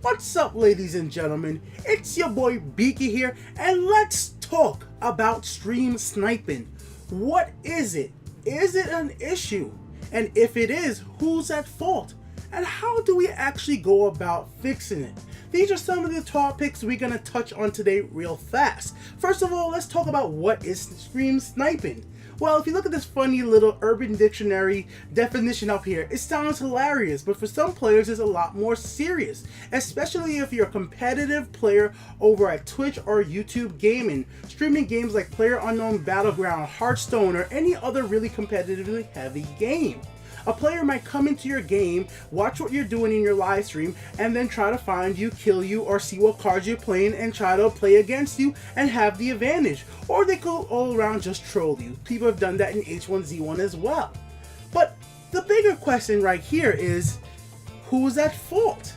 What's up, ladies and gentlemen? It's your boy Biki here, and let's talk about stream sniping. What is it? Is it an issue? And if it is, who's at fault? And how do we actually go about fixing it? These are some of the topics we're going to touch on today real fast. First of all, let's talk about what is stream sniping. Well, if you look at this funny little Urban Dictionary definition up here, it sounds hilarious, but for some players it's a lot more serious, especially if you're a competitive player over at Twitch or YouTube gaming, streaming games like PlayerUnknown Battlegrounds, Hearthstone, or any other really competitively heavy game. A player might come into your game, watch what you're doing in your live stream, and then try to find you, kill you, or see what cards you're playing and try to play against you and have the advantage. Or they could all around just troll you. People have done that in H1Z1 as well. But the bigger question right here is, who's at fault?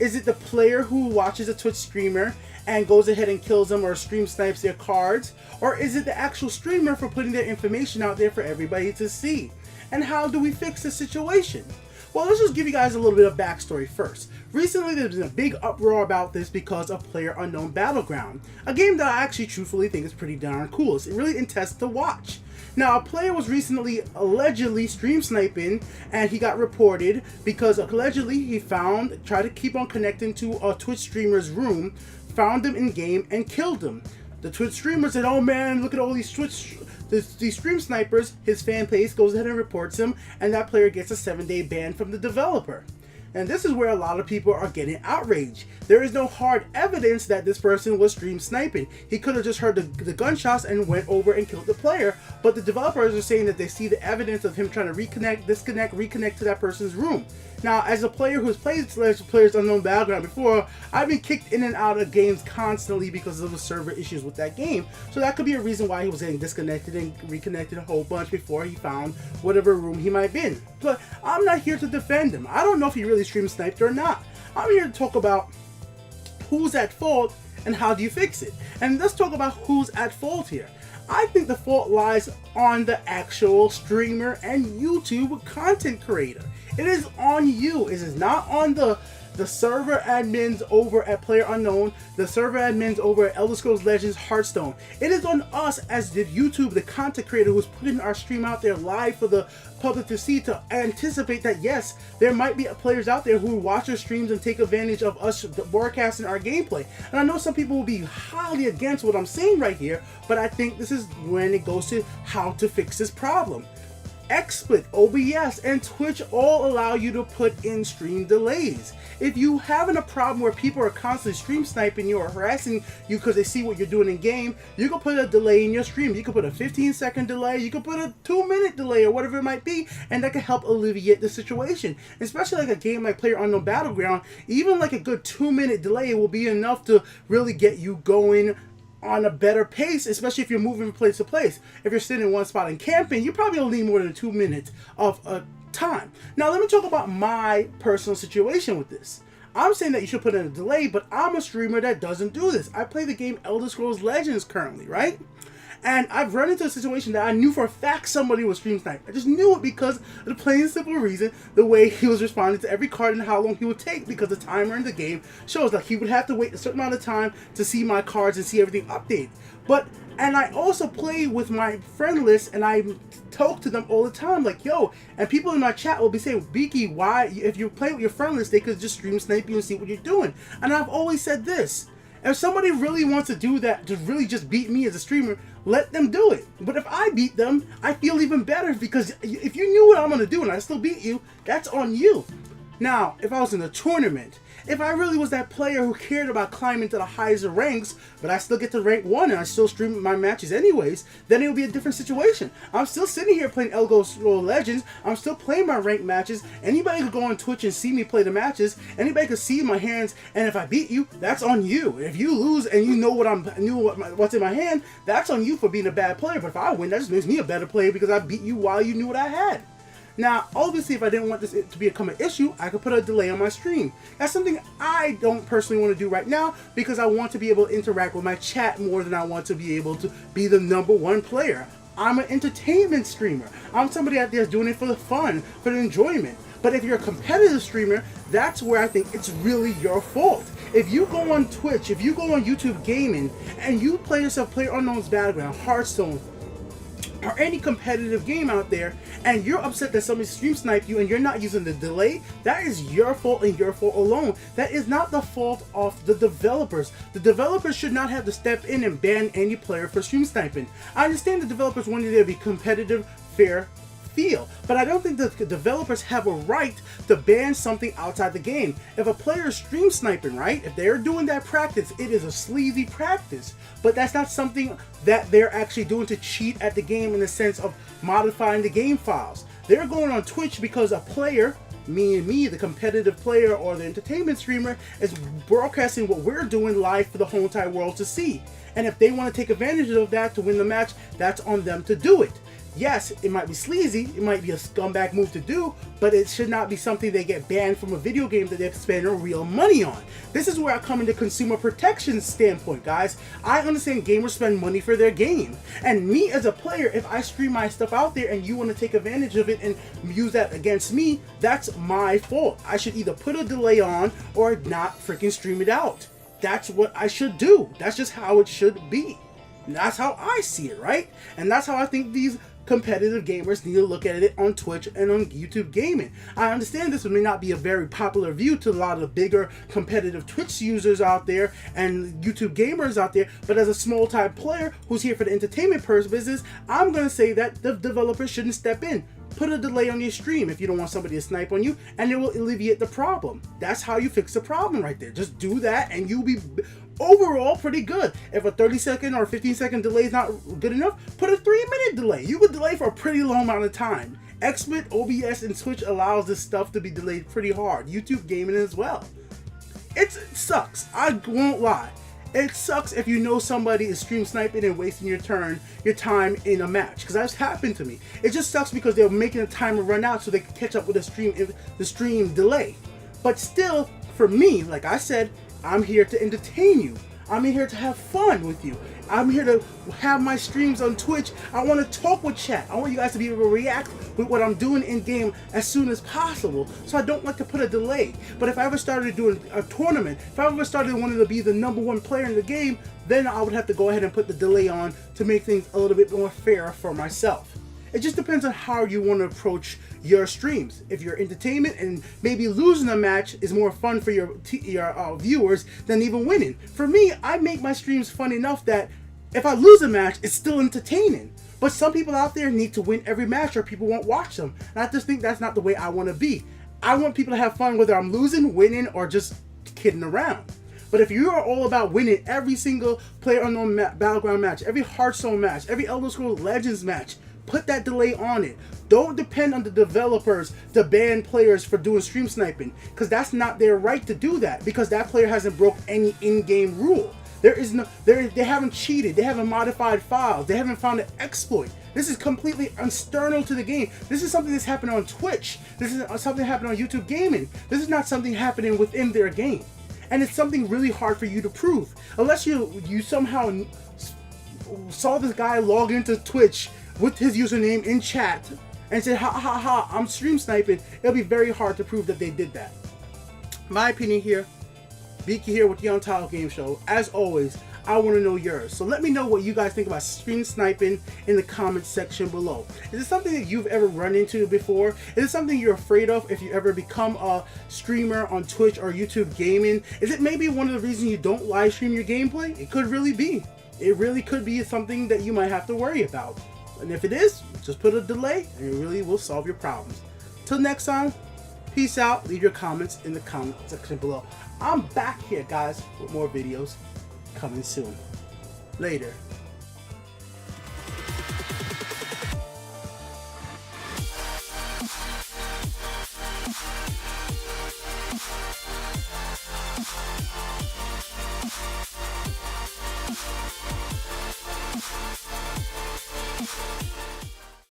Is it the player who watches a Twitch streamer and goes ahead and kills them or stream snipes their cards? Or is it the actual streamer for putting their information out there for everybody to see? And how do we fix the situation? Well, let's just give you guys a little bit of backstory first. Recently, there's been a big uproar about this because of PlayerUnknown Battlegrounds, a game that I actually truthfully think is pretty darn cool. It's really intense to watch. Now, a player was recently allegedly stream sniping, and he got reported because allegedly he tried to keep on connecting to a Twitch streamer's room, found him in game, and killed him. The Twitch streamer said, "Oh man, look at all these these stream snipers." His fan base goes ahead and reports him, and that player gets a 7-day ban from the developer. And this is where a lot of people are getting outraged. There is no hard evidence that this person was stream sniping. He could have just heard the gunshots and went over and killed the player, but the developers are saying that they see the evidence of him trying to reconnect to that person's room. Now, as a player who's played PlayerUnknown Battlegrounds before, I've been kicked in and out of games constantly because of the server issues with that game. So that could be a reason why he was getting disconnected and reconnected a whole bunch before he found whatever room he might be in. But I'm not here to defend him. I don't know if he really stream sniped or not. I'm here to talk about who's at fault and how do you fix it. And let's talk about who's at fault here. I think the fault lies on the actual streamer and YouTube content creator. It is on you. It is not on the server admins over at PlayerUnknown, the server admins over at Elder Scrolls Legends Hearthstone. It is on us as the YouTube, the content creator who's putting our stream out there live for the public to see, to anticipate that yes, there might be players out there who watch our streams and take advantage of us broadcasting our gameplay. And I know some people will be highly against what I'm saying right here, but I think this is when it goes to how to fix this problem. XSplit, OBS, and Twitch all allow you to put in stream delays. If you having a problem where people are constantly stream sniping you or harassing you because they see what you're doing in game, you can put a delay in your stream. You can put a 15-second delay, you can put a 2-minute delay or whatever it might be, and that can help alleviate the situation. Especially like a game like PlayerUnknown Battlegrounds, even like a good 2-minute delay will be enough to really get you going on a better pace, especially if you're moving from place to place. If you're sitting in one spot and camping, you probably don't need more than 2 minutes of time. Now let me talk about my personal situation with this. I'm saying that you should put in a delay, but I'm a streamer that doesn't do this. I play the game Elder Scrolls Legends currently, right? And I've run into a situation that I knew for a fact somebody was stream sniping. I just knew it because of the plain and simple reason, the way he was responding to every card and how long he would take, because the timer in the game shows that he would have to wait a certain amount of time to see my cards and see everything update. And I also play with my friend list, and I talk to them all the time, like, yo, and people in my chat will be saying, Biki, why, if you play with your friend list, they could just stream snipe you and see what you're doing. And I've always said this: if somebody really wants to do that, to really just beat me as a streamer, let them do it. But if I beat them, I feel even better, because if you knew what I'm going to do and I still beat you, that's on you. Now, if I was in a tournament, if I really was that player who cared about climbing to the highest ranks, but I still get to rank 1 and I still stream my matches anyways, then it would be a different situation. I'm still sitting here playing Elder Scrolls Legends. I'm still playing my ranked matches. Anybody could go on Twitch and see me play the matches. Anybody could see my hands, and if I beat you, that's on you. If you lose and you know what's in my hand, that's on you for being a bad player. But if I win, that just makes me a better player because I beat you while you knew what I had. Now, obviously, if I didn't want this to become an issue, I could put a delay on my stream. That's something I don't personally want to do right now, because I want to be able to interact with my chat more than I want to be able to be the #1 player. I'm an entertainment streamer. I'm somebody out there doing it for the fun, for the enjoyment. But if you're a competitive streamer, that's where I think it's really your fault. If you go on Twitch, if you go on YouTube Gaming, and you play yourself PlayerUnknown's Battlegrounds, Hearthstone, or any competitive game out there, and you're upset that somebody stream sniped you and you're not using the delay, that is your fault and your fault alone. That is not the fault of the developers. The developers should not have to step in and ban any player for stream sniping. I understand the developers wanted there to be competitive, fair feel, but I don't think the developers have a right to ban something outside the game. If a player is stream sniping, right, if they're doing that practice, it is a sleazy practice, but that's not something that they're actually doing to cheat at the game in the sense of modifying the game files. They're going on Twitch because a player, me, the competitive player or the entertainment streamer, is broadcasting what we're doing live for the whole entire world to see. And if they want to take advantage of that to win the match, that's on them to do it. Yes, it might be sleazy, it might be a scumbag move to do, but it should not be something they get banned from a video game that they're spending real money on. This is where I come into consumer protection standpoint, guys. I understand gamers spend money for their game. And me as a player, if I stream my stuff out there and you want to take advantage of it and use that against me, that's my fault. I should either put a delay on or not freaking stream it out. That's what I should do. That's just how it should be. And that's how I see it, right? And that's how I think these competitive gamers need to look at it on Twitch and on YouTube Gaming. I understand this may not be a very popular view to a lot of the bigger competitive Twitch users out there and YouTube gamers out there, but as a small time player who's here for the entertainment purposes, I'm going to say that the developers shouldn't step in. Put a delay on your stream if you don't want somebody to snipe on you, and it will alleviate the problem. That's how you fix the problem right there. Just do that and you'll be overall pretty good. If a 30-second or 15-second delay is not good enough, put a 3-minute delay. You could delay for a pretty long amount of time. XSplit, OBS, and Twitch allows this stuff to be delayed pretty hard. YouTube Gaming as well. It sucks. I won't lie. It sucks if you know somebody is stream sniping and wasting your time in a match, because that's happened to me. It just sucks because they're making the timer run out so they can catch up with the stream delay. But still, for me, like I said, I'm here to entertain you. I'm here to have fun with you. I'm here to have my streams on Twitch. I want to talk with chat. I want you guys to be able to react with what I'm doing in game as soon as possible. So I don't like to put a delay. But if I ever started doing a tournament, if I ever started wanting to be the #1 player in the game, then I would have to go ahead and put the delay on to make things a little bit more fair for myself. It just depends on how you want to approach your streams. If you're entertainment and maybe losing a match is more fun for your viewers than even winning. For me, I make my streams fun enough that if I lose a match, it's still entertaining. But some people out there need to win every match or people won't watch them. And I just think that's not the way I want to be. I want people to have fun whether I'm losing, winning, or just kidding around. But if you are all about winning every single PlayerUnknown Battleground match, every Hearthstone match, every Elder Scrolls Legends match, put that delay on it. Don't depend on the developers to ban players for doing stream sniping, because that's not their right to do that, because that player hasn't broke any in-game rule. They haven't cheated, they haven't modified files, they haven't found an exploit. This is completely external to the game. This is something that's happening on Twitch. This is something happening on YouTube Gaming. This is not something happening within their game. And it's something really hard for you to prove. Unless you somehow saw this guy log into Twitch with his username in chat and said, ha ha ha, I'm stream sniping, it'll be very hard to prove that they did that. My opinion here, Biki here with the Untitled Game Show. As always, I want to know yours. So let me know what you guys think about stream sniping in the comments section below. Is it something that you've ever run into before? Is it something you're afraid of if you ever become a streamer on Twitch or YouTube Gaming? Is it maybe one of the reasons you don't live stream your gameplay? It could really be. It really could be something that you might have to worry about. And if it is, just put a delay and it really will solve your problems. Till next time, peace out. Leave your comments in the comment section below. I'm back here, guys, with more videos coming soon. Later.